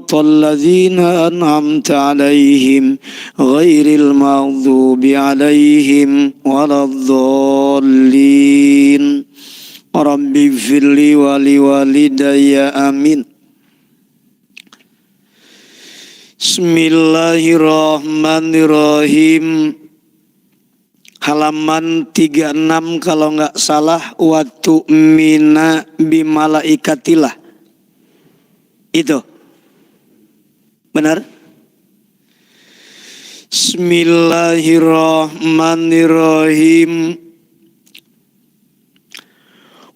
siratal ladzina an'amta 'alaihim ghairil maghdubi 'alaihim waladdallin. Rabbi firli wa liwalidayya amin. Bismillahirrahmanirrahim. Halaman 36 kalau nggak salah, wa tu'mina bimalaikatillah. Itu benar? Bismillahirrahmanirrahim.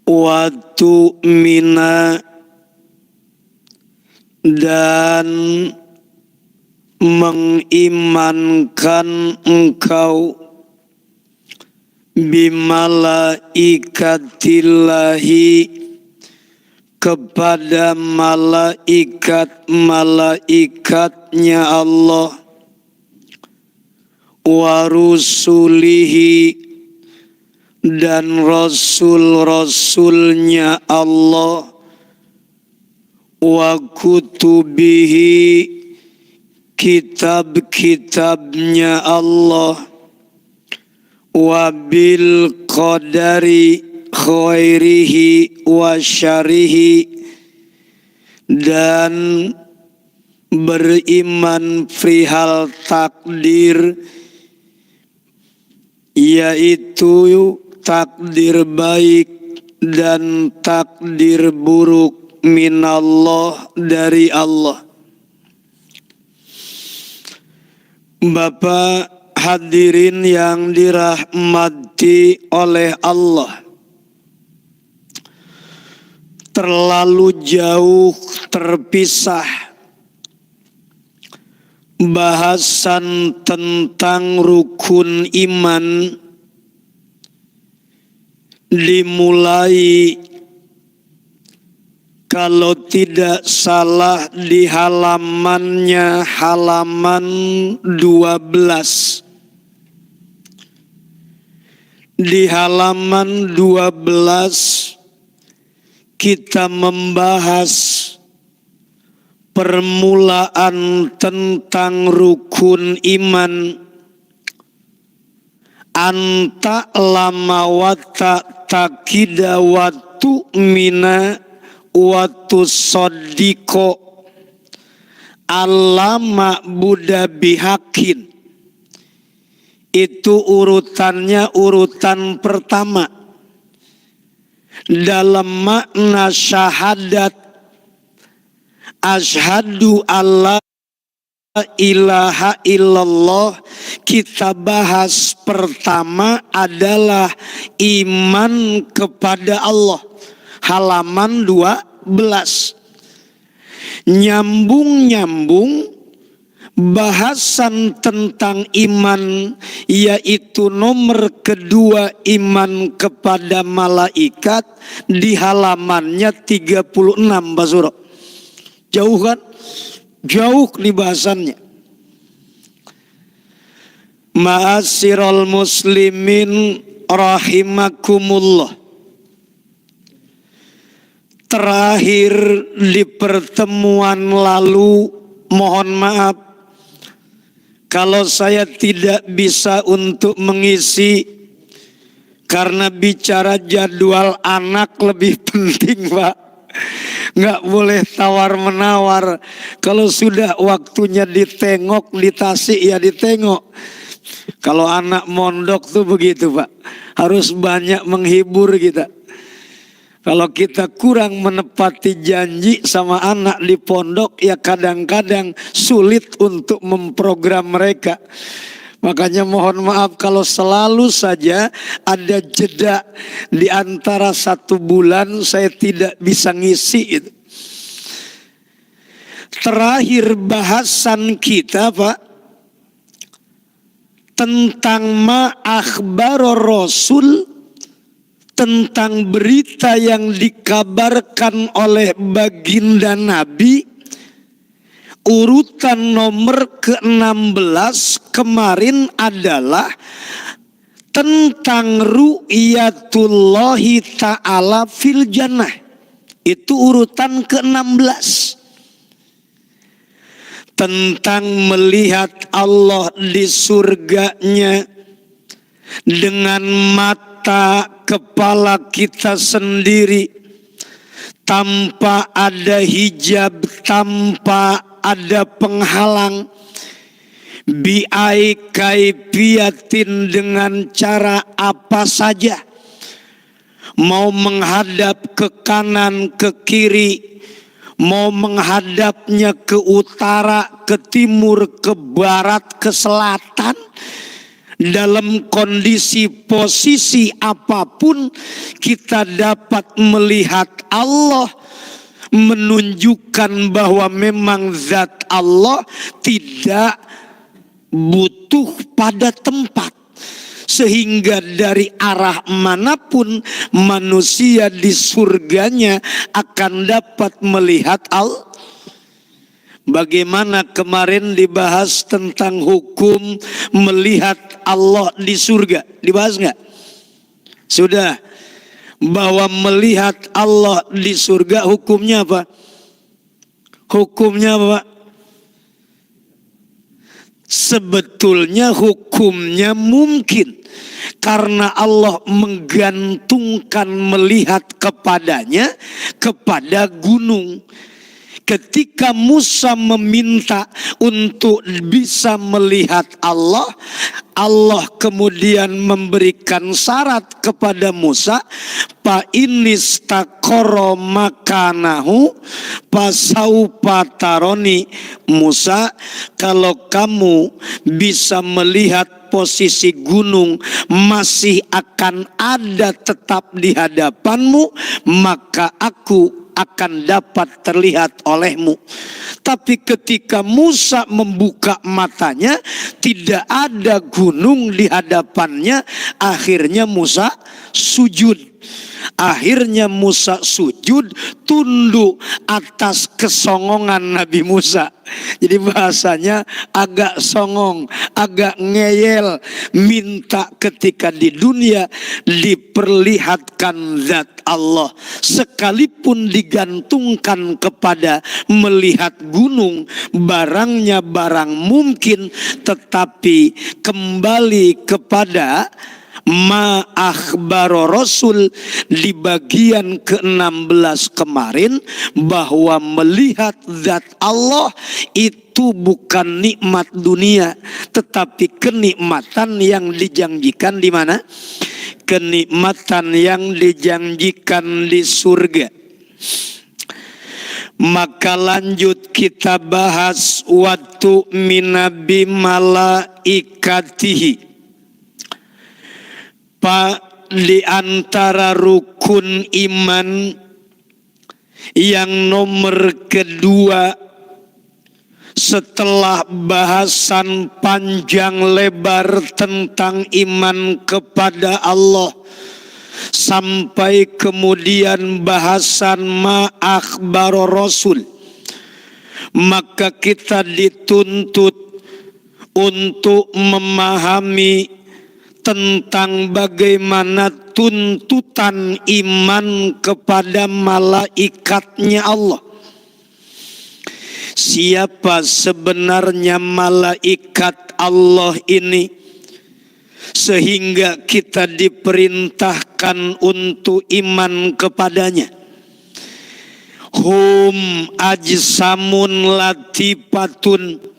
Wa tu'mina, dan mengimankan engkau bimalaikatillahi, kepada malaikat-malaikatnya Allah, wa rusulihi, dan rasul-rasulnya Allah, wa kutubihi, kitab-kitabnya Allah, wa bil qadari khairihi wa syarihi, dan beriman perihal takdir, yaitu takdir baik dan takdir buruk minallah, dari Allah. Bapak hadirin yang dirahmati oleh Allah, terlalu jauh terpisah bahasan tentang rukun iman, dimulai kalau tidak salah di halamannya, halaman 12. Di halaman 12 kita membahas permulaan tentang rukun iman. Anta lama wata takida watu mina watu sodiko alama buddha bihakin. Itu urutannya, urutan pertama dalam makna syahadat asyhadu alla ilaha illallah. Kita bahas pertama adalah iman kepada Allah, halaman 12. Nyambung-nyambung bahasan tentang iman, yaitu nomor kedua, iman kepada malaikat, di halamannya 36 Mbak Suro. Jauh kan? Jauh nih bahasannya. Ma'asyiral muslimin rahimakumullah. Terakhir di pertemuan lalu, mohon maaf kalau saya tidak bisa untuk mengisi, karena bicara jadwal anak lebih penting, Pak. Nggak boleh tawar-menawar. Kalau sudah waktunya ditengok, ditasik ya ditengok. Kalau anak mondok tuh begitu, Pak. Harus banyak menghibur kita. Kalau kita kurang menepati janji sama anak di pondok, ya kadang-kadang sulit untuk memprogram mereka. Makanya mohon maaf kalau selalu saja ada jeda di antara 1 bulan saya tidak bisa ngisi itu. Terakhir bahasan kita, Pak, tentang ma'akhbar Rasul, tentang berita yang dikabarkan oleh baginda Nabi. Urutan nomor ke-16 kemarin adalah tentang ru'yatullahi ta'ala fil jannah. Itu urutan ke-16. tentang melihat Allah di surganya dengan mata kepala kita sendiri, tanpa ada hijab, tanpa ada penghalang, bi'ai kaifiatin, dengan cara apa saja, mau menghadap ke kanan, ke kiri, mau menghadapnya ke utara, ke timur, ke barat, ke selatan, dalam kondisi posisi apapun kita dapat melihat Allah, menunjukkan bahwa memang zat Allah tidak butuh pada tempat, sehingga dari arah manapun manusia di surganya akan dapat melihat Allah. Bagaimana kemarin dibahas tentang hukum melihat Allah di surga, dibahas nggak? Sudah. Bahwa melihat Allah di surga hukumnya apa? Hukumnya apa? Sebetulnya hukumnya mungkin, karena Allah menggantungkan melihat kepadanya kepada gunung. Ketika Musa meminta untuk bisa melihat Allah, Allah kemudian memberikan syarat kepada Musa, fa inistaqarra makanahu fasaufa taroni. Musa, kalau kamu bisa melihat posisi gunung masih akan ada tetap di hadapanmu, maka aku akan dapat terlihat olehmu. Tapi ketika Musa membuka matanya, tidak ada gunung di hadapannya. Akhirnya Musa sujud. Akhirnya Musa sujud, tunduk atas kesongongan Nabi Musa. Jadi bahasanya agak songong, agak ngeyel, minta ketika di dunia diperlihatkan zat Allah. Sekalipun digantungkan kepada melihat gunung, barangnya barang mungkin, tetapi kembali kepada ma akhbaro Rasul di bagian ke-16 kemarin, bahwa melihat zat Allah itu bukan nikmat dunia, tetapi kenikmatan yang dijanjikan di mana? Kenikmatan yang dijanjikan di surga. Maka lanjut kita bahas waktu minabi malaikatihi. Pak, di antara rukun iman yang nomor kedua, setelah bahasan panjang lebar tentang iman kepada Allah, sampai kemudian bahasan ma akhbaro Rasul, maka kita dituntut untuk memahami tentang bagaimana tuntutan iman kepada malaikatnya Allah. Siapa sebenarnya malaikat Allah ini, sehingga kita diperintahkan untuk iman kepadanya? Hum ajsamun latifatun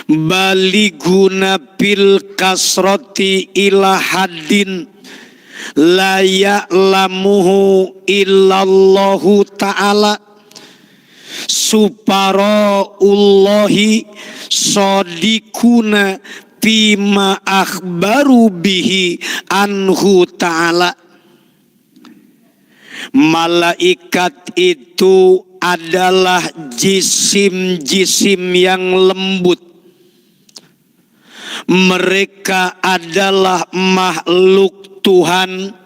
baliguna bil kasroti ila haddin la ya'lamuhu illallahu ta'ala suparaullahi sodikuna bima akhbaru bihi anhu ta'ala. Malaikat itu adalah jisim-jisim yang lembut. Mereka adalah makhluk Tuhan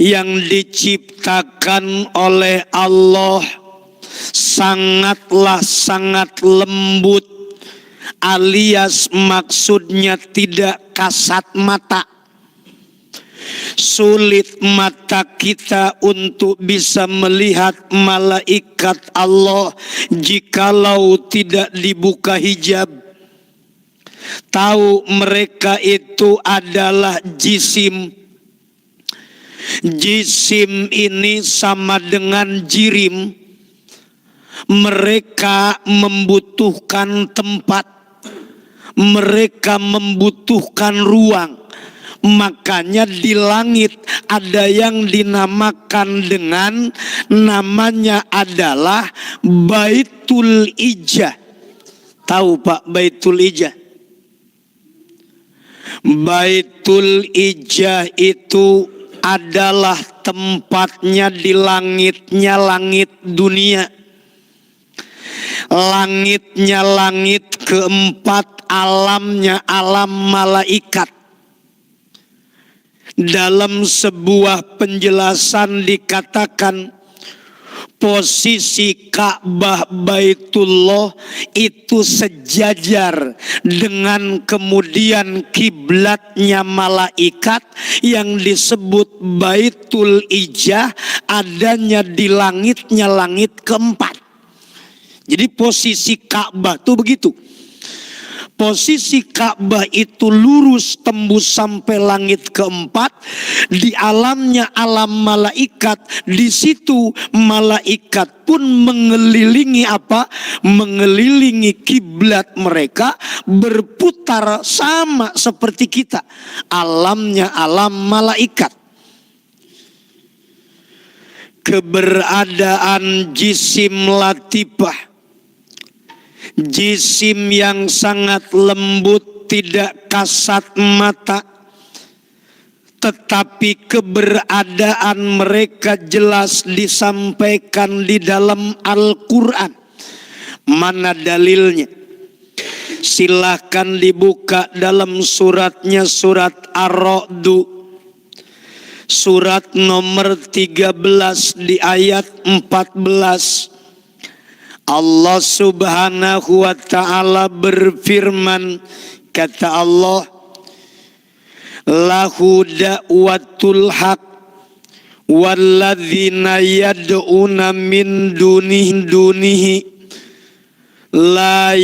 yang diciptakan oleh Allah, sangatlah sangat lembut, alias maksudnya tidak kasat mata. sulit mata kita untuk bisa melihat malaikat Allah jikalau tidak dibuka hijab. Tahu mereka itu adalah jisim. Jisim ini sama dengan jirim. Mereka membutuhkan tempat. Mereka membutuhkan ruang. Makanya di langit ada yang dinamakan dengan namanya adalah Baitul Ijah. Tahu Pak Baitul Ijah? Baitul Ijah itu adalah tempatnya di langitnya langit dunia. Langitnya langit keempat, alamnya alam malaikat. Dalam sebuah penjelasan dikatakan posisi Ka'bah Baitullah itu sejajar dengan kemudian kiblatnya malaikat yang disebut Baitul Ijah adanya di langitnya langit keempat. Jadi posisi Ka'bah itu begitu. Posisi Ka'bah itu lurus tembus sampai langit keempat. Di alamnya alam malaikat. Di situ malaikat pun mengelilingi apa? Mengelilingi kiblat mereka, berputar sama seperti kita. Alamnya alam malaikat. Keberadaan jisim latifah, jisim yang sangat lembut, tidak kasat mata, tetapi keberadaan mereka jelas disampaikan di dalam Al-Quran. Mana dalilnya? Silahkan dibuka dalam suratnya, surat Ar-Ra'du, surat nomor 13 di ayat 14. Allah Subhanahu wa ta'ala berfirman, kata Allah, lahu da'watul haq walladzina yad'una min dunihi la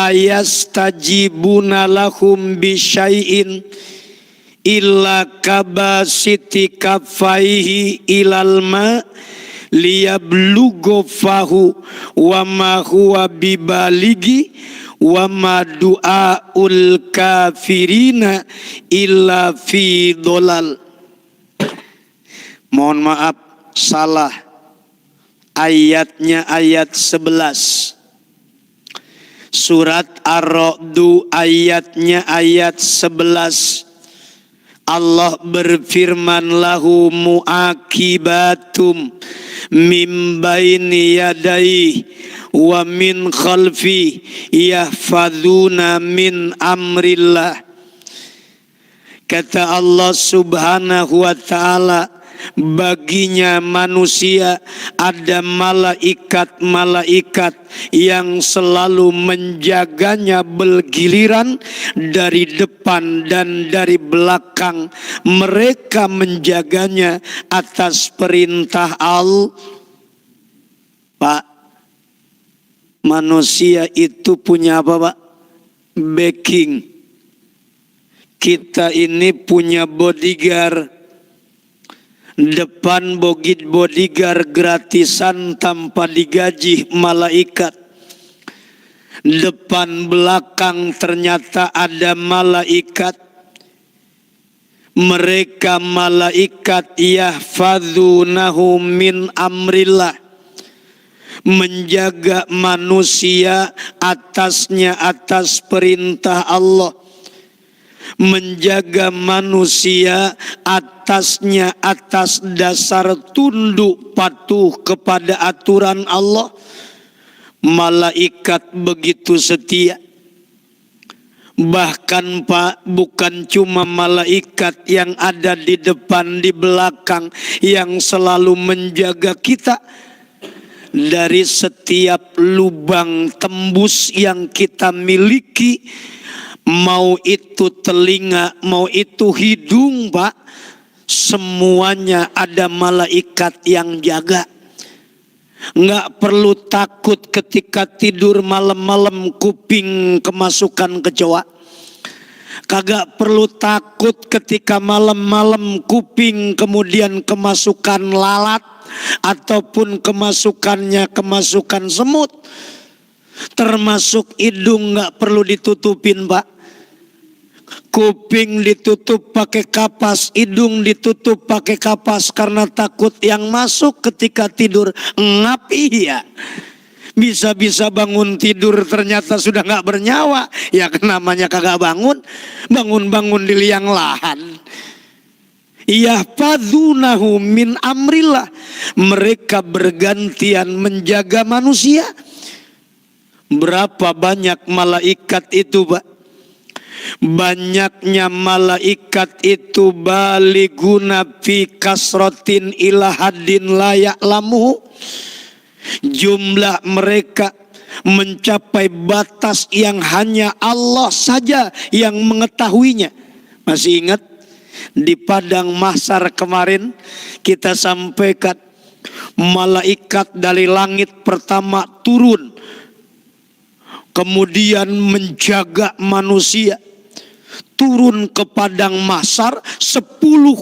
yastajibuna lahum bisyai'in illa kabasiti kaffaihi ilal ma' liyablugo fahu wa ma huwa bibaligi wa ma du'aul kafirina illa fi dolal. Mohon maaf, salah. Ayatnya ayat 11. Surat Ar-Ra'du ayatnya ayat 11. Allah berfirman, lahu mu'akibatum min baini yadayhi wa min khalfi yahfadzuna min amrillah. Kata Allah Subhanahu wa ta'ala, baginya manusia ada malaikat-malaikat yang selalu menjaganya bergiliran dari depan dan dari belakang. Mereka menjaganya atas perintah Allah. Pak, manusia itu punya apa Pak? Backing. Kita ini punya bodyguard. Depan bodyguard gratisan tanpa digaji malaikat. Depan belakang ternyata ada malaikat. Mereka malaikat yahfadzunahu min amrillah, menjaga manusia atasnya atas perintah Allah. Menjaga manusia atasnya atas dasar tunduk patuh kepada aturan Allah. Malaikat begitu setia. Bahkan Pak, bukan cuma malaikat yang ada di depan di belakang yang selalu menjaga kita. Dari setiap lubang tembus yang kita miliki, mau itu telinga, mau itu hidung, Pak, semuanya ada malaikat yang jaga. Nggak perlu takut ketika tidur malam-malam kuping kemasukan kecoa. Kagak perlu takut ketika malam-malam kuping kemudian kemasukan lalat ataupun kemasukan semut. Termasuk hidung nggak perlu ditutupin, Pak. Kuping ditutup pakai kapas, hidung ditutup pakai kapas karena takut yang masuk ketika tidur. Ngap iya. Bisa-bisa bangun tidur ternyata sudah nggak bernyawa. Ya namanya kagak bangun, bangun-bangun di liang lahan. Yahfazunahu min amrillah. Mereka bergantian menjaga manusia. Berapa banyak malaikat itu, Pak? Banyaknya malaikat itu baliguna fi kasrotin ila haddin la ya'lamuhu. Jumlah mereka mencapai batas yang hanya Allah saja yang mengetahuinya. Masih ingat di padang mahsyar kemarin kita sampaikan malaikat dari langit pertama turun, kemudian menjaga manusia. Turun ke padang mahsyar 10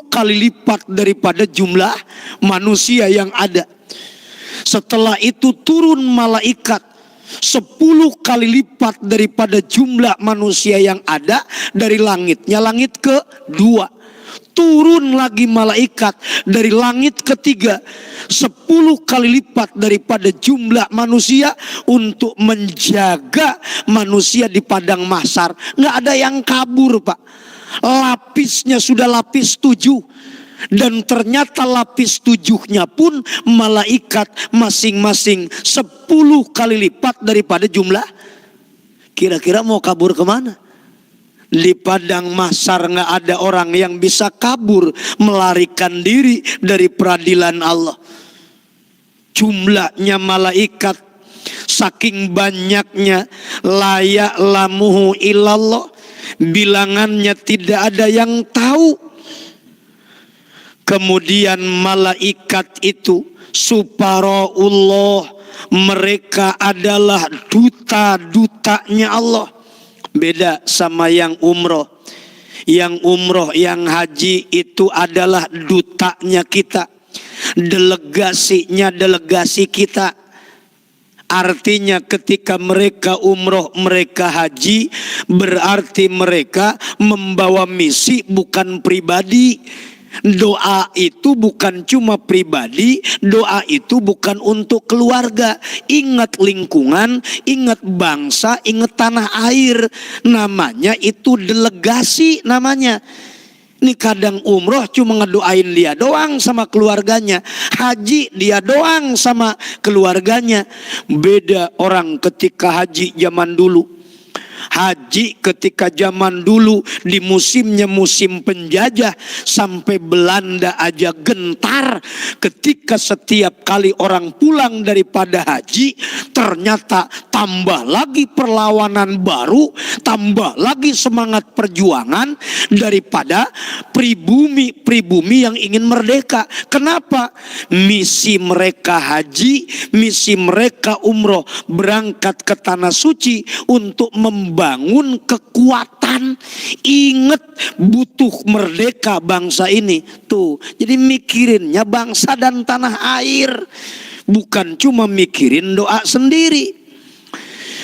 kali lipat daripada jumlah manusia yang ada. Setelah itu turun malaikat 10 kali lipat daripada jumlah manusia yang ada dari langitnya langit kedua. Turun lagi malaikat dari langit ketiga 10 kali lipat daripada jumlah manusia untuk menjaga manusia di padang mahsyar. Nggak ada yang kabur, Pak. Lapisnya sudah lapis 7. Dan ternyata lapis 7-nya pun malaikat masing-masing 10 kali lipat daripada jumlah. Kira-kira mau kabur kemana? Di padang mahsyar nggak ada orang yang bisa kabur melarikan diri dari peradilan Allah. Jumlahnya malaikat saking banyaknya layak lamuhu ilallah. Bilangannya tidak ada yang tahu. Kemudian malaikat itu suparoullah, mereka adalah duta-dutanya Allah. Beda sama yang umroh. Yang umroh, yang haji itu adalah dutanya kita. Delegasinya delegasi kita. Artinya ketika mereka umroh, mereka haji, berarti mereka membawa misi bukan pribadi. Doa itu bukan cuma pribadi, doa itu bukan untuk keluarga. Ingat lingkungan, ingat bangsa, ingat tanah air. Namanya itu delegasi namanya. Ini kadang umroh cuma ngedoain dia doang sama keluarganya. Haji dia doang sama keluarganya. Beda orang ketika haji zaman dulu. Haji ketika zaman dulu di musimnya musim penjajah sampai Belanda aja gentar ketika setiap kali orang pulang daripada haji ternyata tambah lagi perlawanan baru, tambah lagi semangat perjuangan daripada pribumi yang ingin merdeka. Kenapa? Misi mereka haji, misi mereka umroh, berangkat ke tanah suci untuk membangun kekuatan. Ingat butuh merdeka bangsa ini. Tuh, jadi mikirinnya bangsa dan tanah air. Bukan cuma mikirin doa sendiri.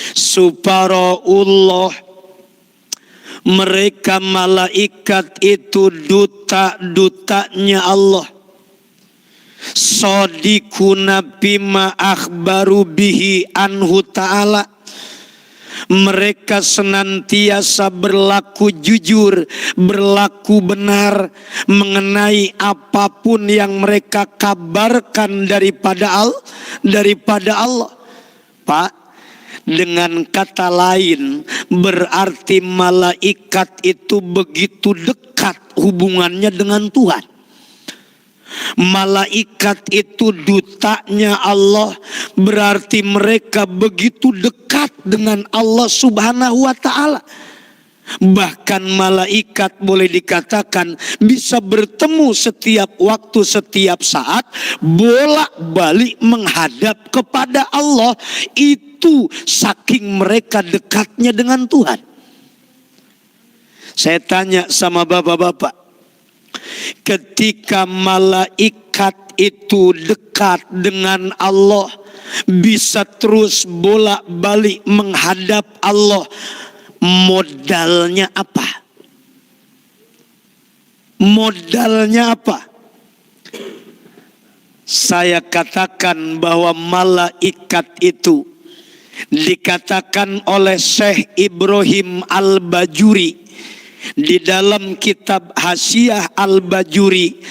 Subhanallah, mereka malaikat itu duta-dutanya Allah. Shadiquna bima akhbaru bihi anhu ta'ala. Mereka senantiasa berlaku jujur, berlaku benar mengenai apapun yang mereka kabarkan daripada Allah. Pak, dengan kata lain berarti malaikat itu begitu dekat hubungannya dengan Tuhan. Malaikat itu dutanya Allah, berarti mereka begitu dekat dengan Allah Subhanahu wa ta'ala. Bahkan malaikat boleh dikatakan bisa bertemu setiap waktu, setiap saat, bolak-balik menghadap kepada Allah. Itu saking mereka dekatnya dengan Tuhan. Saya tanya sama bapak-bapak, ketika malaikat itu dekat dengan Allah, bisa terus bolak-balik menghadap Allah, modalnya apa? Modalnya apa? Saya katakan bahwa malaikat itu dikatakan oleh Syekh Ibrahim Al-Bajuri di dalam kitab Hasyiah Al-Bajuri,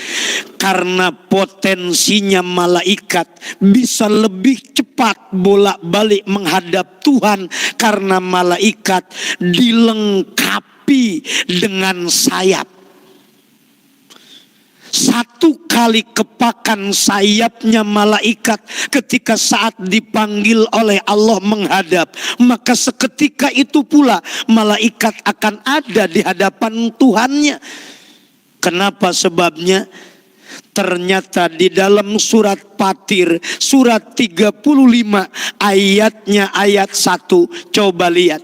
karena potensinya malaikat bisa lebih cepat bolak-balik menghadap Tuhan, karena malaikat dilengkapi dengan sayap. Satu kali kepakan sayapnya malaikat ketika saat dipanggil oleh Allah menghadap, maka seketika itu pula malaikat akan ada di hadapan Tuhannya. Kenapa sebabnya? Ternyata di dalam surat Fatir, surat 35 ayatnya ayat 1, coba lihat.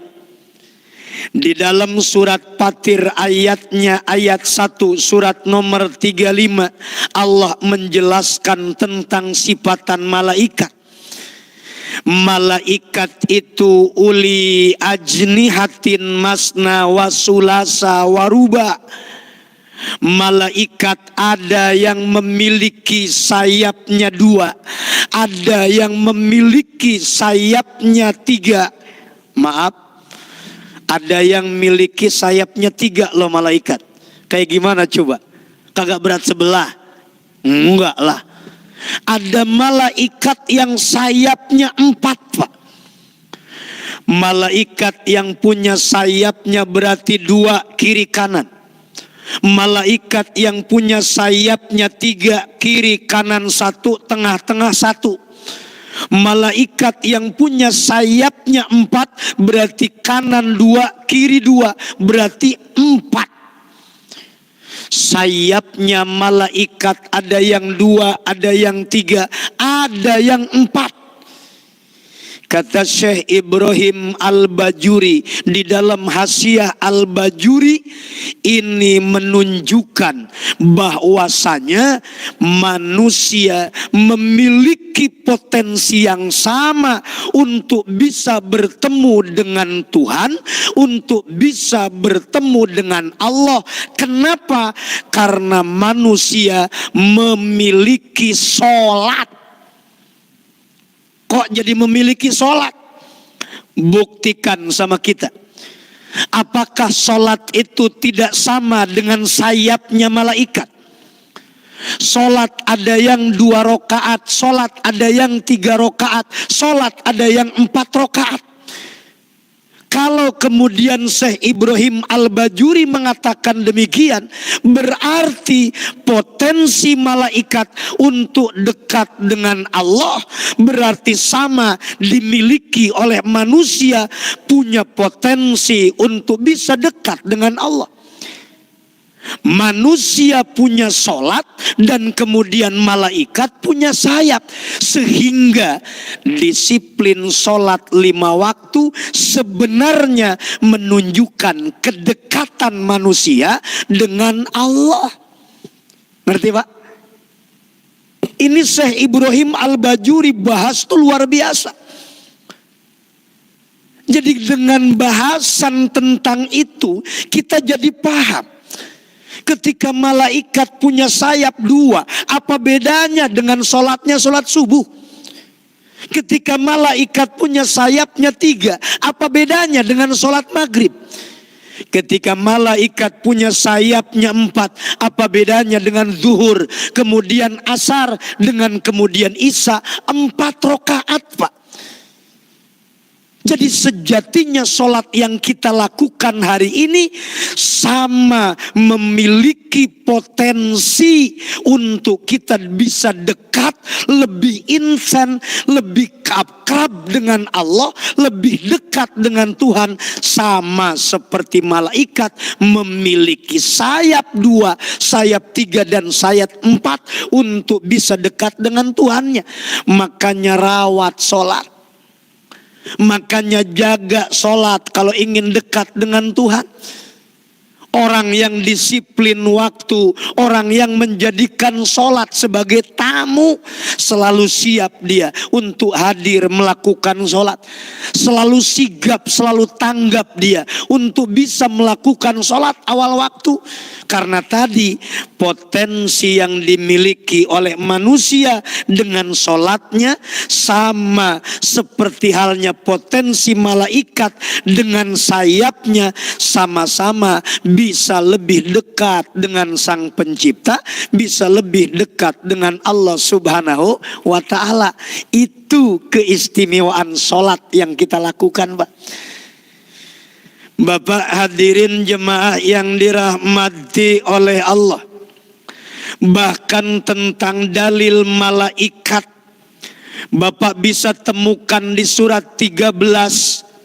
Di dalam surat Fatir ayatnya ayat 1, surat nomor 35, Allah menjelaskan tentang sifatan malaikat. Malaikat itu uli ajnihatin masna wasulasa waruba. Malaikat ada yang memiliki sayapnya 2, ada yang memiliki sayapnya 3. Maaf, ada yang miliki sayapnya 3 loh malaikat. Kayak gimana coba? Kagak berat sebelah? Enggak lah. Ada malaikat yang sayapnya 4, Pak. Malaikat yang punya sayapnya berarti 2 kiri kanan. Malaikat yang punya sayapnya 3, kiri kanan 1, tengah-tengah 1. Malaikat yang punya sayapnya 4 berarti kanan 2, kiri 2, berarti 4. Sayapnya malaikat ada yang 2, ada yang 3, ada yang 4. Kata Syekh Ibrahim Al-Bajuri di dalam Hasyiah Al-Bajuri, ini menunjukkan bahwasanya manusia memiliki potensi yang sama untuk bisa bertemu dengan Tuhan, untuk bisa bertemu dengan Allah. Kenapa? Karena manusia memiliki sholat. Kok jadi memiliki sholat? Buktikan sama kita. Apakah sholat itu tidak sama dengan sayapnya malaikat? Sholat ada yang 2 rakaat, sholat ada yang 3 rakaat, sholat ada yang 4 rakaat. Kalau kemudian Syekh Ibrahim Al-Bajuri mengatakan demikian, berarti potensi malaikat untuk dekat dengan Allah berarti sama dimiliki oleh manusia, punya potensi untuk bisa dekat dengan Allah. Manusia punya sholat dan kemudian malaikat punya sayap, sehingga disiplin sholat 5 waktu sebenarnya menunjukkan kedekatan manusia dengan Allah. Ngerti Pak? Ini Syekh Ibrahim Al-Bajuri bahas tuh luar biasa. Jadi dengan bahasan tentang itu kita jadi paham. Ketika malaikat punya sayap 2, apa bedanya dengan sholatnya sholat subuh? Ketika malaikat punya sayapnya 3, apa bedanya dengan sholat maghrib? Ketika malaikat punya sayapnya 4, apa bedanya dengan zuhur, kemudian asar, dengan kemudian isya? 4 rakaat Pak. Jadi sejatinya sholat yang kita lakukan hari ini sama memiliki potensi untuk kita bisa dekat, lebih insan, lebih akrab dengan Allah, lebih dekat dengan Tuhan. Sama seperti malaikat memiliki sayap 2, sayap 3 dan sayap 4 untuk bisa dekat dengan Tuhannya. Makanya rawat sholat, makanya jaga sholat kalau ingin dekat dengan Tuhan. Orang yang disiplin waktu, orang yang menjadikan sholat sebagai tamu, selalu siap dia untuk hadir melakukan sholat. Selalu sigap, selalu tanggap dia untuk bisa melakukan sholat awal waktu. Karena tadi potensi yang dimiliki oleh manusia dengan sholatnya sama seperti halnya potensi malaikat dengan sayapnya, sama-sama bisa lebih dekat dengan Sang Pencipta, bisa lebih dekat dengan Allah Subhanahu wa Ta'ala. Itu keistimewaan sholat yang kita lakukan, Pak. Bapak hadirin jemaah yang dirahmati oleh Allah. Bahkan tentang dalil malaikat, Bapak bisa temukan di surat 35.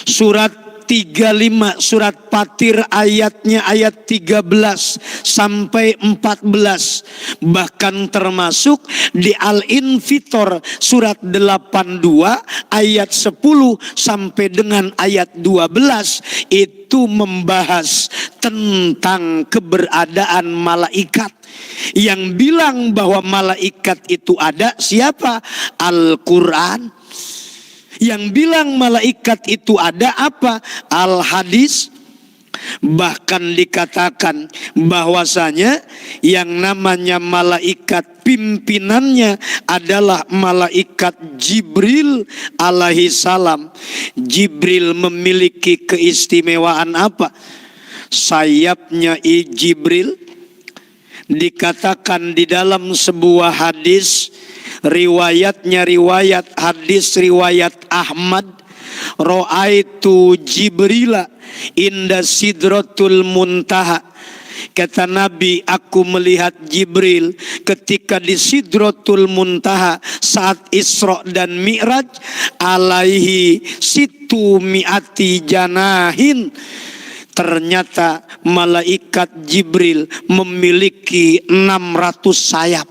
Surat 35, surat Fatir ayatnya ayat 13 sampai 14. Bahkan termasuk di Al-Infitor surat 82 ayat 10 sampai dengan ayat 12. Itu membahas tentang keberadaan malaikat. Yang bilang bahwa malaikat itu ada siapa? Al-Quran. Yang bilang malaikat itu ada apa? Al-Hadis. Bahkan dikatakan bahwasanya yang namanya malaikat pimpinannya adalah malaikat Jibril alaihi salam. Jibril memiliki keistimewaan apa? Sayapnya Jibril dikatakan di dalam sebuah hadis, riwayatnya riwayat hadis riwayat Ahmad, Ra'aitu Jibrila inda sidratul muntaha. Kata Nabi, aku melihat Jibril ketika di Sidratul Muntaha saat Isra dan Mi'raj, alaihi situ mi'ati janahin. Ternyata malaikat Jibril memiliki 600 sayap.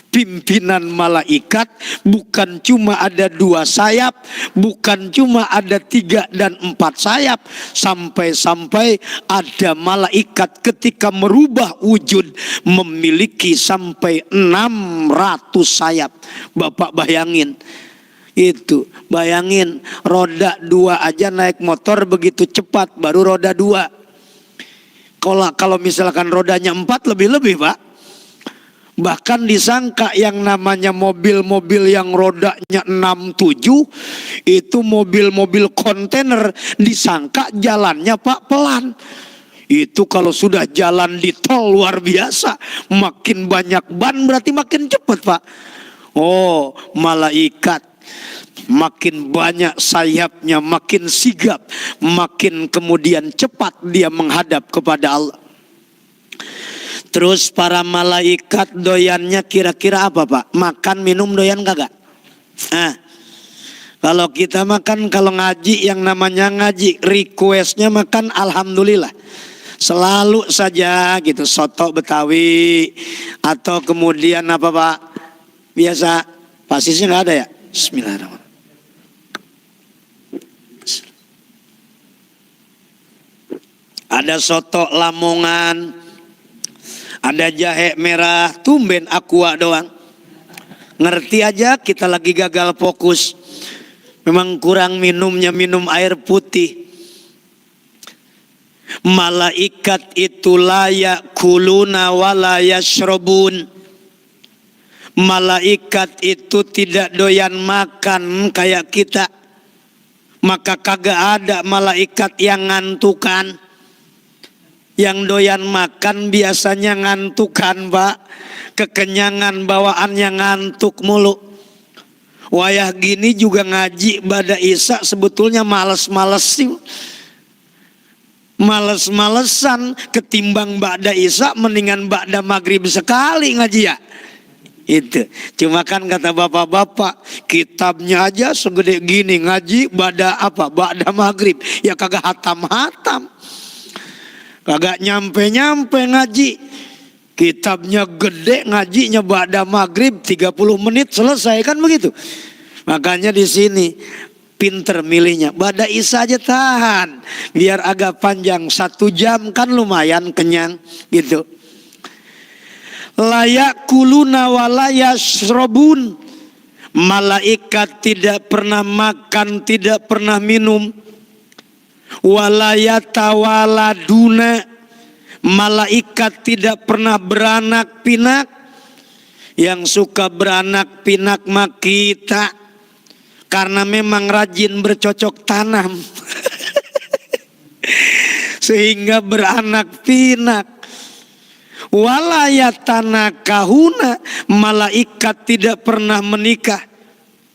Pimpinan malaikat bukan cuma ada 2 sayap, bukan cuma ada 3 dan 4 sayap, sampai-sampai ada malaikat ketika merubah wujud memiliki sampai 600 sayap. Bapak bayangin itu, bayangin roda 2 aja naik motor begitu cepat, baru roda 2. Kalau misalkan rodanya 4 lebih-lebih, Pak. Bahkan disangka yang namanya mobil-mobil yang rodanya 6-7 itu mobil-mobil kontainer, disangka jalannya Pak pelan. Itu kalau sudah jalan di tol luar biasa, makin banyak ban berarti makin cepat, Pak. Oh, malaikat makin banyak sayapnya, makin sigap, makin kemudian cepat dia menghadap kepada Allah. Terus para malaikat doyannya kira-kira apa, Pak? Makan minum doyan kagak? Kalau kita makan, kalau ngaji yang namanya ngaji, requestnya makan alhamdulillah. Selalu saja gitu, soto Betawi atau kemudian apa, Pak? Biasa pasisnya nggak ada ya? Bismillahirrahmanirrahim. Ada soto Lamongan, ada jahe merah, tumben aqua doang. Ngerti aja kita lagi gagal fokus. Memang kurang minumnya, minum air putih. Malaikat itu layak kuluna wala yashrabun. Malaikat itu tidak doyan makan kayak kita. Maka kagak ada malaikat yang ngantukan. Yang doyan makan biasanya ngantukan, Pak. Kekenyangan bawaannya ngantuk mulu. Wayah gini juga ngaji bada isya sebetulnya males-males sih. Males-malesan ketimbang ba'da isya mendingan ba'da maghrib sekali ngaji ya. Itu. Cuma kan kata bapak-bapak, kitabnya aja segede gini ngaji ba'da apa? Ba'da maghrib. Ya kagak hatam-hatam. Kagak nyampe-nyampe ngaji. Kitabnya gede ngajinya ba'da maghrib 30 menit selesai kan begitu. Makanya di sini pinter milihnya. Ba'da isya aja tahan. Biar agak panjang 1 jam kan lumayan kenyang gitu. Layak kuluna walayasrobun. Malaikat tidak pernah makan, tidak pernah minum. Walayatawaladuna. Malaikat tidak pernah beranak pinak. Yang suka beranak pinak mah kita. Karena memang rajin bercocok tanam. Sehingga beranak pinak. Walayatanakahuna. Malaikat tidak pernah menikah.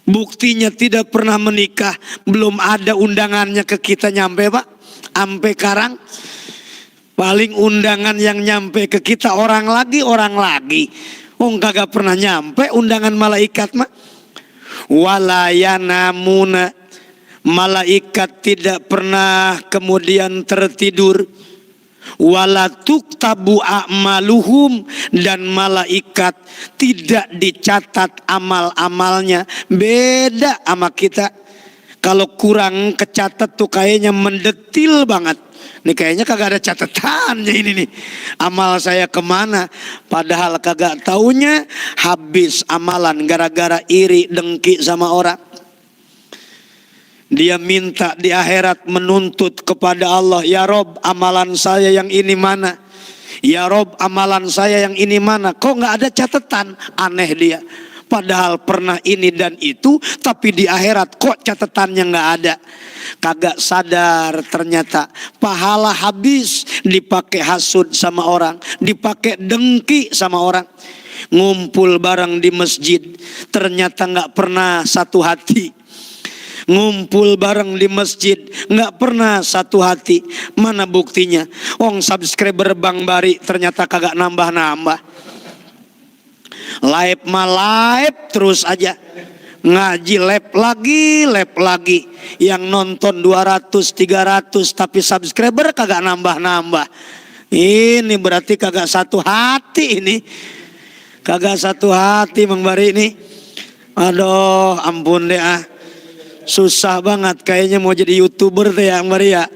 Buktinya tidak pernah menikah. Belum ada undangannya ke kita nyampe pak. Sampai sekarang. Paling undangan yang nyampe ke kita orang lagi. Oh kagak pernah nyampe undangan malaikat mah. Walayanamuna. Malaikat tidak pernah kemudian tertidur. Walatuktabu a'maluhum. Dan malaikat tidak dicatat amal-amalnya. Beda sama kita. Kalau kurang kecatat tuh kayaknya mendetil banget. Ini kayaknya kagak ada catatannya ini nih. Amal saya kemana? Padahal kagak taunya habis amalan gara-gara iri dengki sama orang. Dia minta di akhirat menuntut kepada Allah. Ya Rob amalan saya yang ini mana? Ya Rob amalan saya yang ini mana? Kok gak ada catatan? Aneh dia. Padahal pernah ini dan itu. Tapi di akhirat kok catatannya gak ada. Kagak sadar ternyata pahala habis dipakai hasud sama orang. Dipakai dengki sama orang. Ngumpul bareng di masjid. Ternyata gak pernah satu hati. Ngumpul bareng di masjid gak pernah satu hati. Mana buktinya? Subscriber Bang Bari ternyata kagak nambah-nambah. Live mah live terus aja. Ngaji live lagi. Yang nonton 200, 300 tapi subscriber kagak nambah-nambah. Ini berarti kagak satu hati ini. Kagak satu hati Bang Bari ini. Aduh ampun deh ah. Susah banget kayaknya mau jadi YouTuber tuh ya Bang Bari ya.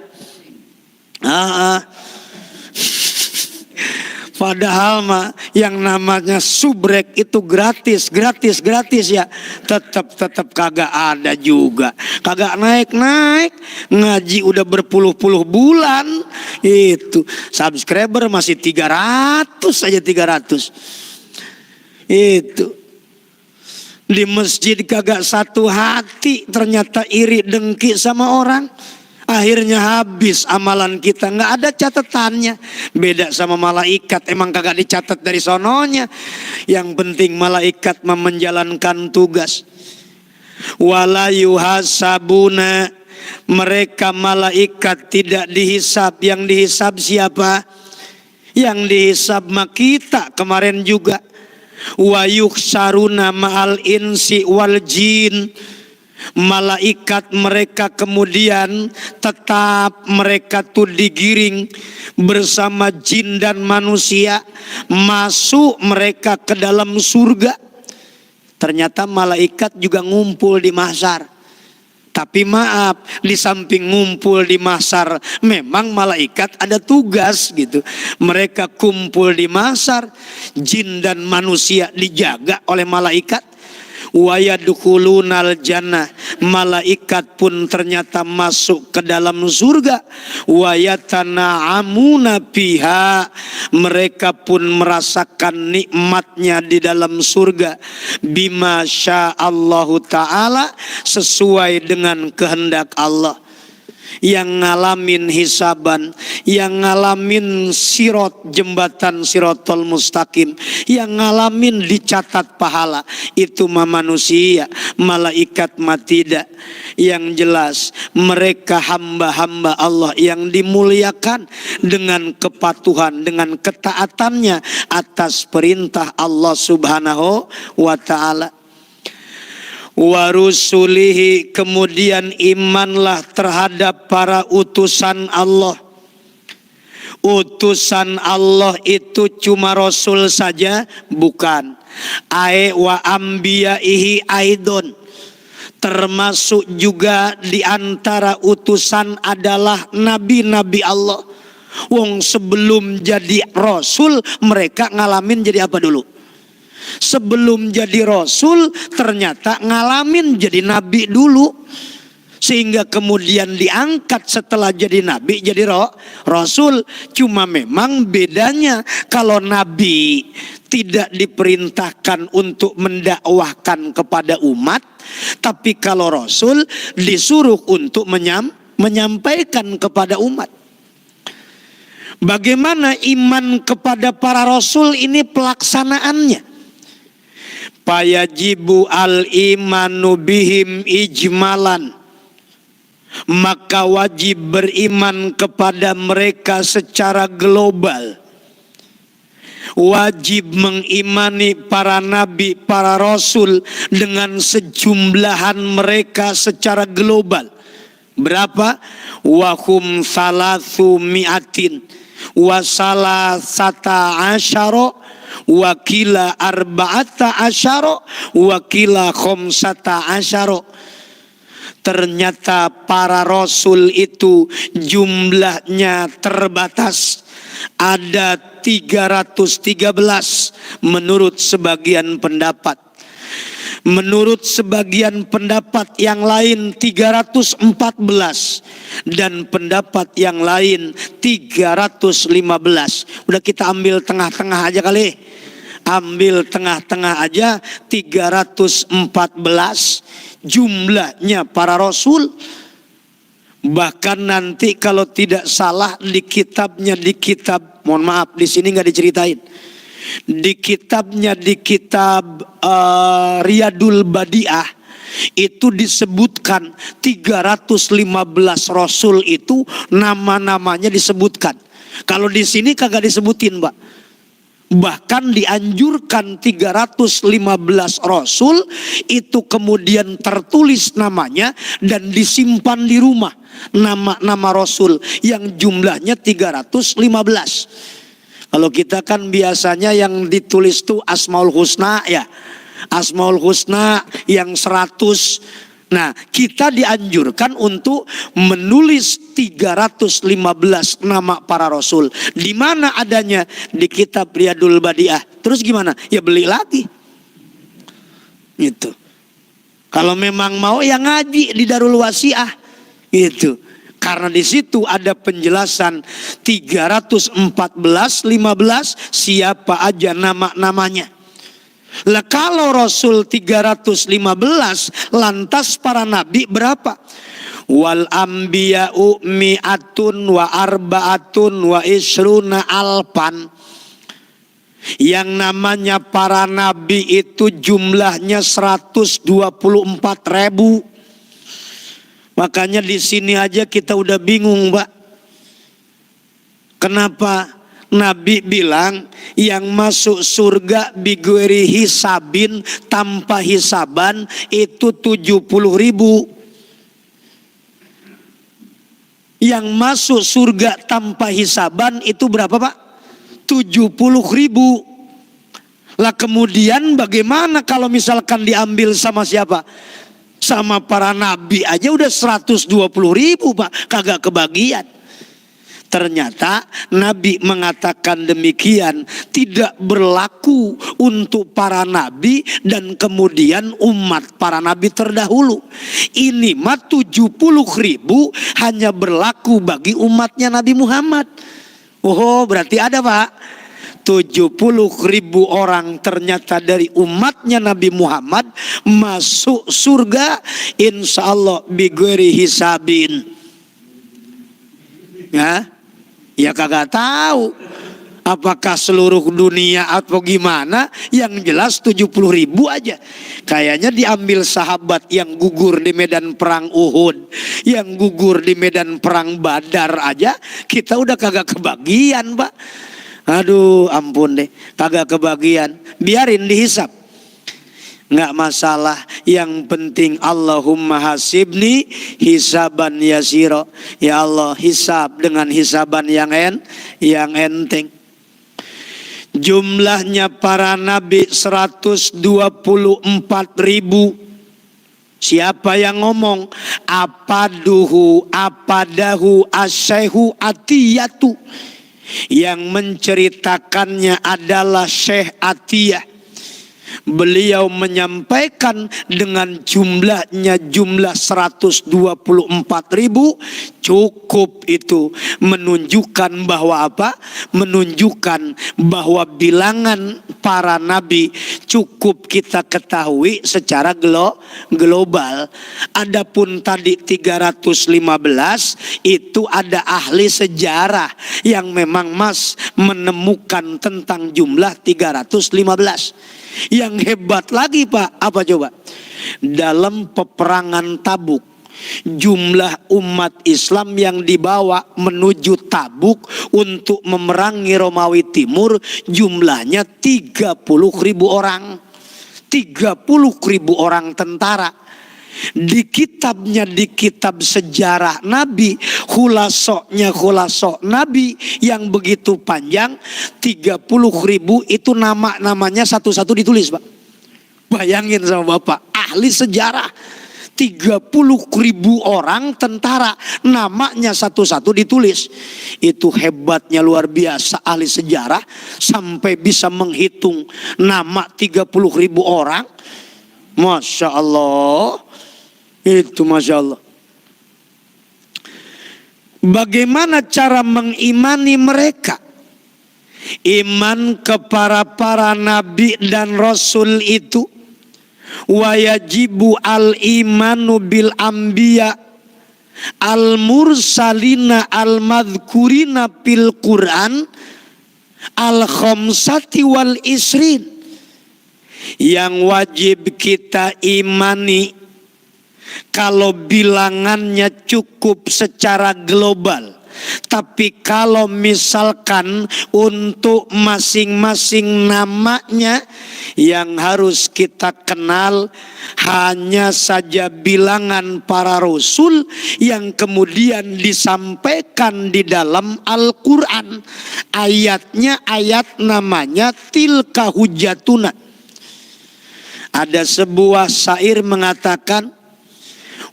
Padahal mah yang namanya subrek itu gratis ya. Tetap kagak ada juga. Kagak naik. Ngaji udah berpuluh-puluh bulan. Itu subscriber masih 300 aja 300. Itu. Di masjid kagak satu hati. Ternyata iri dengki sama orang. Akhirnya habis amalan kita. Gak ada catatannya. Beda sama malaikat. Emang kagak dicatat dari sononya. Yang penting malaikat menjalankan tugas. Wala yuhasabuna. Mereka malaikat tidak dihisab. Yang dihisab siapa? Yang dihisab mah kita kemarin juga. Wa yuksaruna ma'al insi wal jin. Malaikat mereka kemudian tetap mereka tuh digiring bersama jin dan manusia. Masuk mereka ke dalam surga. Ternyata malaikat juga ngumpul di mahsyar. Tapi maaf, di samping ngumpul di mahsyar, memang malaikat ada tugas gitu. Mereka kumpul di mahsyar, jin dan manusia dijaga oleh malaikat. Wa yadkhulunal jannah. Malaikat pun ternyata masuk ke dalam surga. Wa yatana'amuna fiha. Mereka pun merasakan nikmatnya di dalam surga. Bima sya'allahu ta'ala. Sesuai dengan kehendak Allah. yang ngalamin hisaban, yang ngalamin sirot, jembatan sirotol mustaqim, yang ngalamin dicatat pahala. Itu mah manusia, malaikat mah tidak. Yang jelas mereka hamba-hamba Allah yang dimuliakan dengan kepatuhan, dengan ketaatannya atas perintah Allah subhanahu wa ta'ala. Warusulihi, kemudian imanlah terhadap para utusan Allah. Utusan Allah itu cuma Rasul saja? Bukan. Wa ambiyaihi aidon, termasuk juga di antara utusan adalah nabi-nabi Allah. Wong sebelum jadi Rasul mereka ngalamin jadi apa dulu? Sebelum jadi Rasul ternyata ngalamin jadi Nabi dulu. Sehingga kemudian diangkat setelah jadi Nabi jadi Rasul. Cuma memang bedanya kalau Nabi tidak diperintahkan untuk mendakwahkan kepada umat. Tapi kalau Rasul disuruh untuk menyampaikan kepada umat. Bagaimana iman kepada para Rasul ini pelaksanaannya? Fayajibu al-imanu bihim ijmalan, maka wajib beriman kepada mereka secara global. Wajib mengimani para nabi, para rasul dengan sejumlahan mereka secara global. Berapa? Wahum salatsu mi'atin wa salasata asyara wakila arba'ata asyara wakila khamsata asyara. Ternyata para rasul itu jumlahnya terbatas. Ada 313 menurut sebagian pendapat. Menurut sebagian pendapat yang lain 314 dan pendapat yang lain 315. Udah kita ambil tengah-tengah aja kali. Ambil tengah-tengah aja 314 jumlahnya para rasul. Bahkan nanti kalau tidak salah di kitabnya, di kitab, mohon maaf di sini nggak diceritain. Di kitabnya, di kitab Riyadul Badiah itu disebutkan 315 rasul itu nama-namanya disebutkan. Kalau di sini kagak disebutin, Mbak. Bahkan dianjurkan 315 rasul itu kemudian tertulis namanya dan disimpan di rumah. Nama-nama rasul yang jumlahnya 315. Kalau kita kan biasanya yang ditulis tuh Asmaul Husna ya. Asmaul Husna yang 100. Nah, kita dianjurkan untuk menulis 315 nama para rasul. Di mana adanya? Di kitab Riyadul Badiah. Terus gimana? Ya beli lagi. Gitu. Kalau memang mau ya ngaji di Darul Wasiah. Gitu. Karena di situ ada penjelasan 314, 15 siapa aja nama-namanya. Lah kalau Rasul 315, lantas para nabi berapa? Wal anbiya'u mi'atun wa arba'atun wa isruna alpan. Yang namanya para nabi itu jumlahnya 124.000. Makanya di sini aja kita udah bingung, Mbak. Kenapa? Nabi bilang yang masuk surga bighairi hisabin, tanpa hisaban itu 70.000. Yang masuk surga tanpa hisaban itu berapa, Pak? 70.000. Lah kemudian bagaimana kalau misalkan diambil sama siapa? Sama para nabi aja udah 120.000, Pak. Kagak kebagian. Ternyata Nabi mengatakan demikian tidak berlaku untuk para nabi dan kemudian umat para nabi terdahulu. Ini mah 70.000 hanya berlaku bagi umatnya Nabi Muhammad. Oh, berarti ada, Pak. 70.000 orang ternyata dari umatnya Nabi Muhammad masuk surga insya Allah bighairi hisabin. Ya kagak tahu apakah seluruh dunia atau gimana. Yang jelas 70.000 aja. Kayaknya diambil sahabat yang gugur di medan perang Uhud, yang gugur di medan perang Badar aja, kita udah kagak kebagian, Pak. Aduh ampun deh, kagak kebagian. Biarin dihisap, nggak masalah. Yang penting Allahumma hasibni hisaban yasiro. Ya Allah, hisab dengan hisaban yang enteng. Jumlahnya para nabi 124.000. Siapa yang ngomong? Apadahu asyaihu atiyatu. Yang menceritakannya adalah Syekh Atiyah. Beliau menyampaikan dengan jumlahnya jumlah 124.000. Cukup itu menunjukkan bahwa apa? Menunjukkan bahwa bilangan para nabi cukup kita ketahui secara global. Adapun tadi 315 itu ada ahli sejarah yang memang menemukan tentang jumlah 315. Yang hebat lagi Pak, apa coba? Dalam peperangan Tabuk, jumlah umat Islam yang dibawa menuju Tabuk untuk memerangi Romawi Timur jumlahnya 30.000 orang. 30.000 orang tentara. Di kitabnya, di kitab sejarah Nabi, khulasok Nabi yang begitu panjang 30.000 itu namanya satu-satu ditulis Pak. Bayangin sama Bapak, ahli sejarah 30.000 orang tentara, namanya satu-satu ditulis. Itu hebatnya luar biasa ahli sejarah sampai bisa menghitung nama 30.000 orang. Masya Allah. Itu Masya Allah. Bagaimana cara mengimani mereka? Iman kepada para nabi dan rasul itu, wajibu al-imanu bil anbiya al-mursalina al-madhkurina fil Qur'an al-khamsati wal isrin. Yang wajib kita imani kalau bilangannya cukup secara global. Tapi kalau misalkan untuk masing-masing namanya yang harus kita kenal hanya saja bilangan para rasul yang kemudian disampaikan di dalam Al-Quran. Ayatnya ayat namanya tilka hujatuna. Ada sebuah syair mengatakan,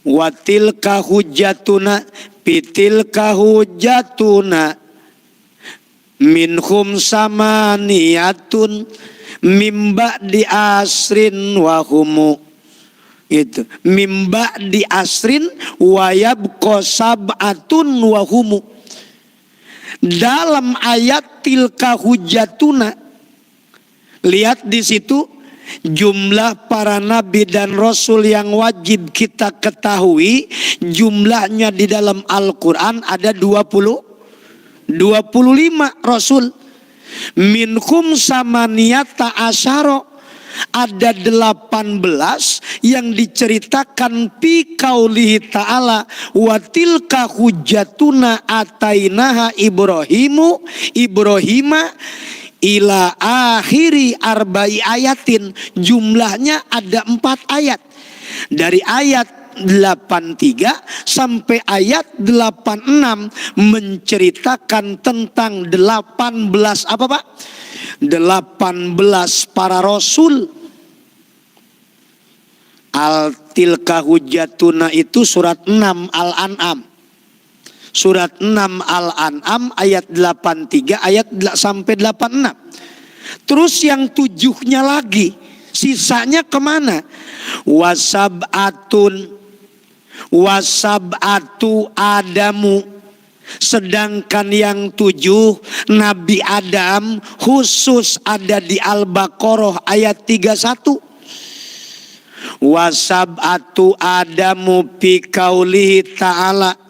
watilka hujatuna pitilka hujatuna minhum samaniyatun mimba di asrin wahumu. Itu mimba di asrin wayab kosab'atun wahumu. Dalam ayat tilka hujatuna, lihat di situ jumlah para nabi dan rasul yang wajib kita ketahui, jumlahnya di dalam Al-Quran ada 25 rasul. Minhum samaniyata asyara, ada 18 yang diceritakan fi qaulihi ta'ala wa tilka hujjatuna atainaha Ibrahima ila akhiri arba'i ayatin. Jumlahnya ada 4 ayat. Dari ayat 83 sampai ayat 86 menceritakan tentang 18 apa Pak? 18 para rasul. Al-tilka hujjatuna itu surat 6 Al-An'am. Surat 6 Al-An'am ayat 83 ayat sampai 86. Terus yang 7-nya lagi, sisanya kemana? Wasab'atu Adamu. Sedangkan yang 7 Nabi Adam khusus ada di Al-Baqarah ayat 31. Wasab'atu Adamu fi qaulihi ta'ala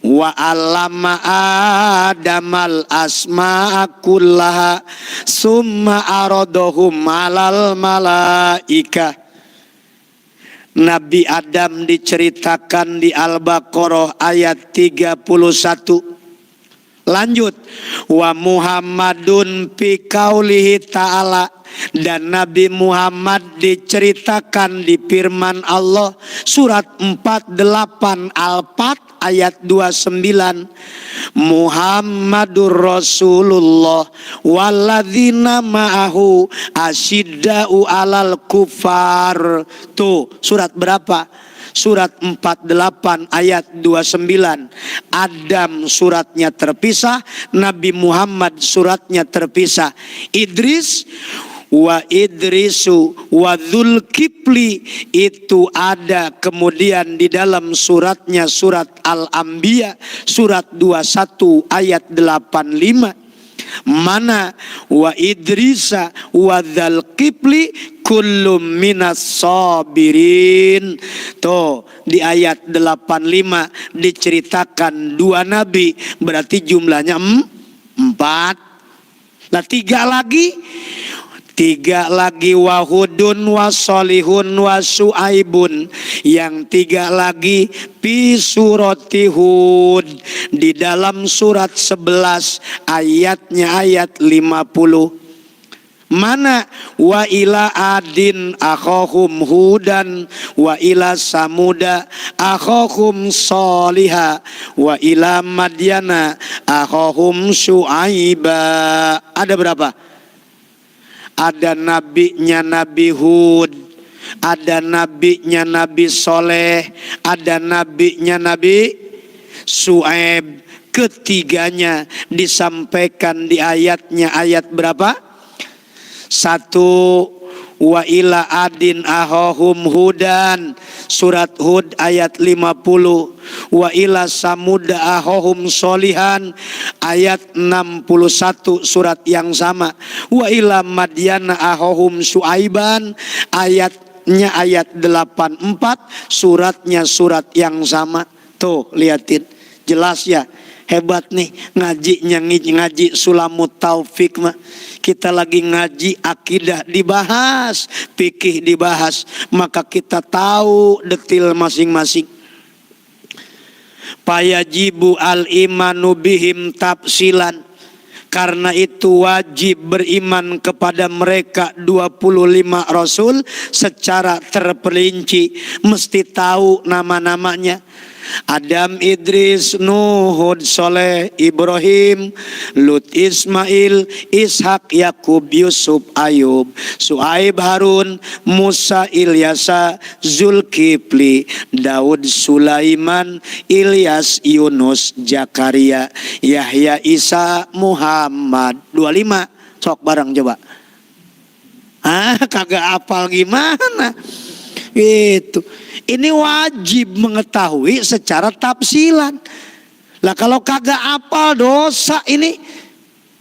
wa allama adamal asma'a kullaha summa aradahum alal malaika. Nabi Adam diceritakan di Al-Baqarah ayat 31. Lanjut, wa Muhammadun fi qaulihi ta'ala, dan Nabi Muhammad diceritakan di firman Allah surat 48 Al-Fat ayat 29. Muhammadur Rasulullah walladzina ma'ahu asyidda'u alal kufar. Tuh surat berapa? Surat 48 ayat 29. Adam suratnya terpisah, Nabi Muhammad suratnya terpisah. Idris wa Idrisu wa Dzulkifli itu ada kemudian di dalam suratnya surat Al-Anbiya surat 21 ayat 85. Mana wa Idrisa wa Dzulkifli kullum minas sabirin. Tuh di ayat 85 diceritakan dua nabi, berarti jumlahnya 4. Nah tiga lagi wahudun wasolihun wasuaibun. Yang 3 lagi fi surati Hud di dalam surat 11 ayatnya ayat 50. Mana wa ila adin akhahum hudan wa ila samuda akhahum soliha wa ila madyana akhahum syuaiba. Ada berapa? Ada nabinya Nabi Hud, ada nabinya Nabi Soleh, ada nabinya Nabi Su'aib. Ketiganya disampaikan di ayatnya ayat berapa? 1 wa ila adin ahahum hudan surat Hud ayat 50, wa ila samuda ahahum solihan ayat 61 surat yang sama, wa ila madyana ahahum syuaiban ayatnya ayat 84 suratnya surat yang sama. Tuh liatin jelas ya. Hebat nih ngaji Sulamut Taufik mah. Kita lagi ngaji akidah dibahas, fikih dibahas, maka kita tahu detil masing-masing. Payajibu al imanu bihim tafsilan. Karena itu wajib beriman kepada mereka 25 rasul secara terperinci, mesti tahu nama-namanya. Adam, Idris, Nuh, Hud, Soleh, Ibrahim, Lut, Ismail, Ishak, Yakub, Yusuf, Ayub, Su'aib, Harun, Musa, Ilyasa, Zulkifli, Daud, Sulaiman, Ilyas, Yunus, Zakaria, Yahya, Isa, Muhammad. 25. Sok bareng coba. Kagak apal gimana? Itu. Ini wajib mengetahui secara tafsilan. Lah kalau kagak apal dosa ini.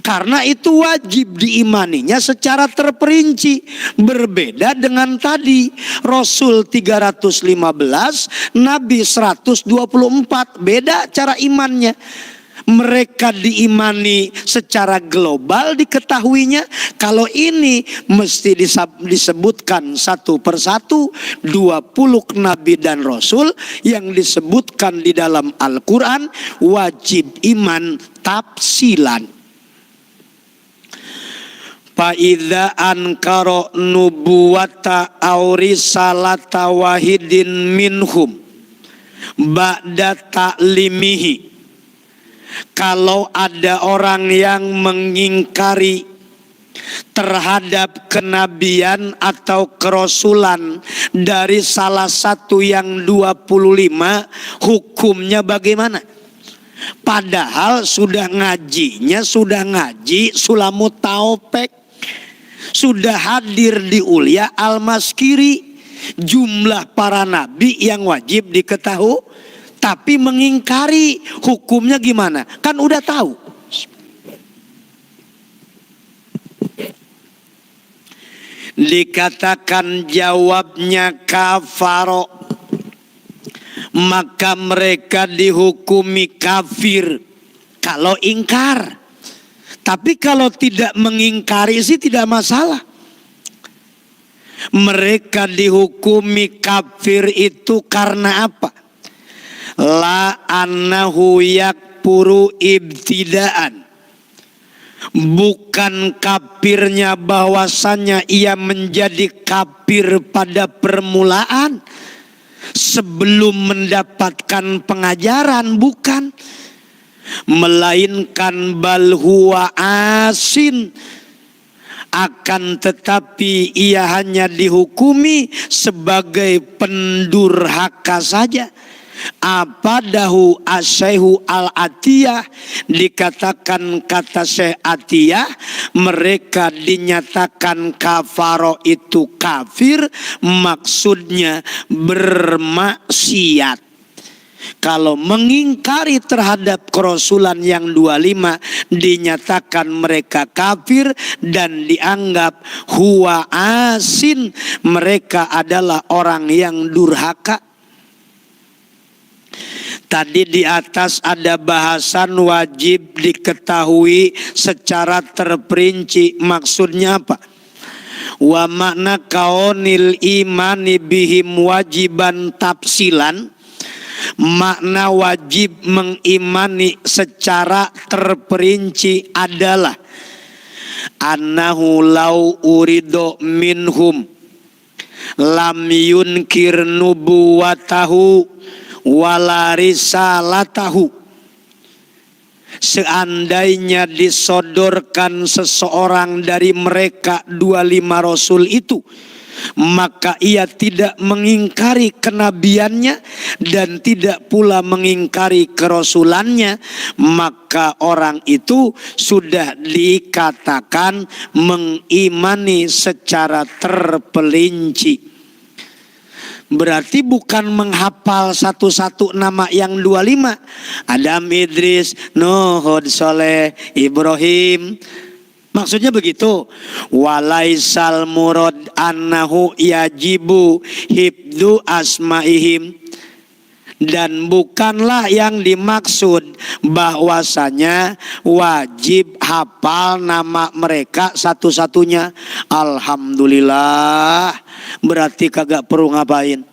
Karena itu wajib diimaninya secara terperinci. Berbeda dengan tadi. Rasul 315, Nabi 124. Beda cara imannya. Mereka diimani secara global diketahuinya. Kalau ini mesti disebutkan satu persatu 20 nabi dan rasul yang disebutkan di dalam Al-Quran. Wajib iman tafsilan. Fa'idha ankara nubuwata aurisalata wahidin minhum ba'da ta'limihi. Kalau ada orang yang mengingkari terhadap kenabian atau kerasulan dari salah satu yang 25, hukumnya bagaimana? Padahal sudah ngajinya, sudah ngaji Sulamut Taufik, sudah hadir di Ulia Al-Maskiri, jumlah para nabi yang wajib diketahui. Tapi mengingkari hukumnya gimana? Kan udah tahu. Dikatakan jawabnya kafaro. maka mereka dihukumi kafir kalau ingkar. Tapi kalau tidak mengingkari sih tidak masalah. Mereka dihukumi kafir itu karena apa? La annahu yakfuru ibtidaan. Bukan kafirnya bahwasannya ia menjadi kafir pada permulaan sebelum mendapatkan pengajaran, bukan. Melainkan bal huwa asin, akan tetapi ia hanya dihukumi sebagai pendurhaka saja. Apadahu asyaihu al-atiyah, dikatakan kata Syekh Atiyah, mereka dinyatakan kafaro itu kafir, maksudnya bermaksiat. Kalau mengingkari terhadap kerasulan yang 25 dinyatakan mereka kafir dan dianggap huwa asin, mereka adalah orang yang durhaka. Tadi di atas ada bahasan wajib diketahui secara terperinci. Maksudnya apa? Wa makna kaunil imani bihim wajiban tafsilan. Makna wajib mengimani secara terperinci adalah annahu lau urido minhum lam yunkir nubuwatahu wala risalatahu. Seandainya disodorkan seseorang dari mereka 25 rasul itu, maka ia tidak mengingkari kenabiannya dan tidak pula mengingkari kerasulannya, maka orang itu sudah dikatakan mengimani secara terperinci. Berarti bukan menghafal satu-satu nama yang 25. Adam, Idris, Nuh, Hud, Soleh, Ibrahim. Maksudnya begitu. Walaisal murad annahu yajibu hibdu asmaihim. Dan bukanlah yang dimaksud bahwasanya wajib hafal nama mereka satu-satunya. Alhamdulillah, berarti kagak perlu ngapain?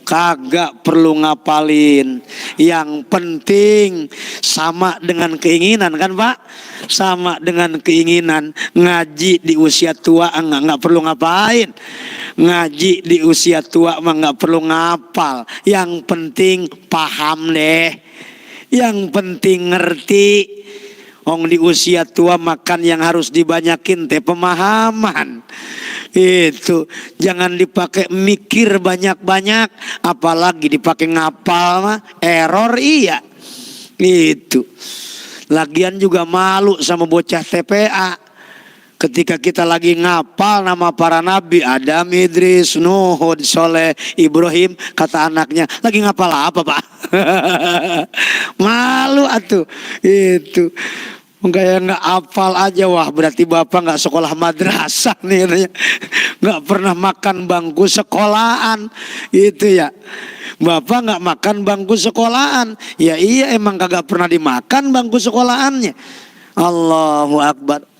Kagak perlu ngapalin. Yang penting sama dengan keinginan, kan Pak? Sama dengan keinginan. Ngaji di usia tua enggak perlu ngapain. Ngaji di usia tua mah enggak perlu ngapal. Yang penting paham deh. Yang penting ngerti. Wong di usia tua makan yang harus dibanyakin teh pemahaman. Itu jangan dipakai mikir banyak-banyak, apalagi dipakai ngapal mah error iya. Itu. Lagian juga malu sama bocah TPA. Ketika kita lagi ngapal nama para nabi, Adam, Idris, Nuh, Hud, Soleh, Ibrahim, kata anaknya, lagi ngapal apa Pak? Malu atuh. Itu. Kayak nggak hafal aja, wah berarti bapak nggak sekolah madrasah nih, nggak pernah makan bangku sekolahan, itu ya. Bapak nggak makan bangku sekolahan, ya iya emang kagak pernah dimakan bangku sekolahannya. Allahu Akbar.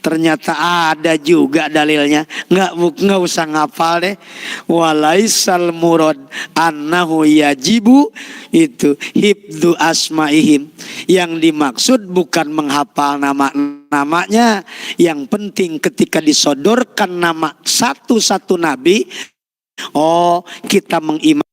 Ternyata ada juga dalilnya. Nggak usah ngapal deh. Walaisal murad annahu yajibu itu hibdu asmaihim. Yang dimaksud bukan menghafal namanya. Yang penting ketika disodorkan nama satu-satu nabi, oh kita mengimani